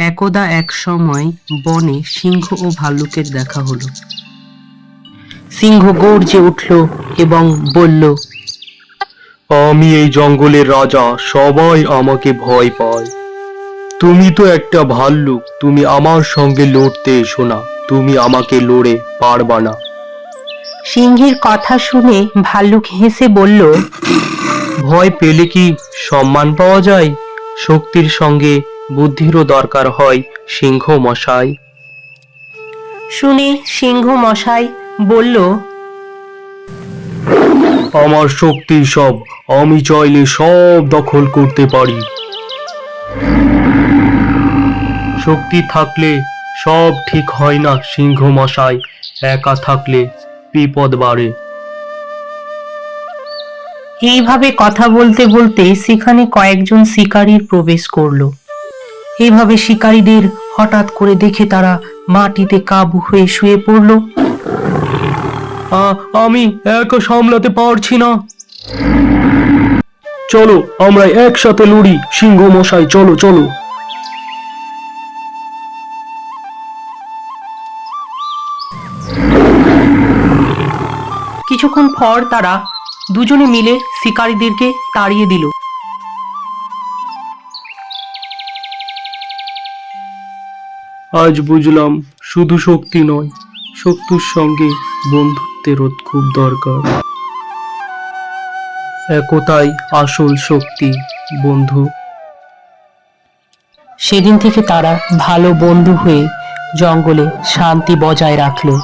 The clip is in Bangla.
একদা এক সময় বনে সিংহ ও ভাল্লুকের দেখা হলো। সিংহ গর্জে উঠল এবং বলল, আমি এই জঙ্গলের রাজা, সবাই আমাকে ভয় পায়। তুমি তো একটা ভাল্লুক, তুমি আমার সঙ্গে লড়তে এসো না, তুমি আমাকে লড়ে পারবা না। সিংহের কথা শুনে ভাল্লুক হেসে বলল, ভয় পেলে কি সম্মান পাওয়া যায়? শক্তির সঙ্গে বুদ্ধিরও দরকার হয় সিংহ মশাই। শুনে সিংহ মশাই বলল, আমার শক্তি সব, আমি চাইলে সব দখল করতে পারি। শক্তি থাকলে সব ঠিক হয় না সিংহ মশাই, একা থাকলে বিপদ বাড়ে। এইভাবে কথা বলতে বলতে সেখানে কয়েকজন শিকারীর প্রবেশ করলো। এইভাবে শিকারীদের হঠাৎ করে দেখে তারা মাটিতে কাবু হয়ে শুয়ে পড়ল। আমি একা সামলাতে পারছি না। চলো আমরা একসাথে লড়ি সিংহ মশাই, চলো চলো। কিছুক্ষণ পর তারা দুজনে মিলে শিকারীদেরকে তাড়িয়ে দিল। আজ বুঝলাম শুধু শক্তি নয়, শক্তির সঙ্গে বন্ধুত্বেরও খুব দরকার। একতাই আসল শক্তি বন্ধু। সেদিন থেকে তারা ভালো বন্ধু হয়ে জঙ্গলে শান্তি বজায় রাখলো।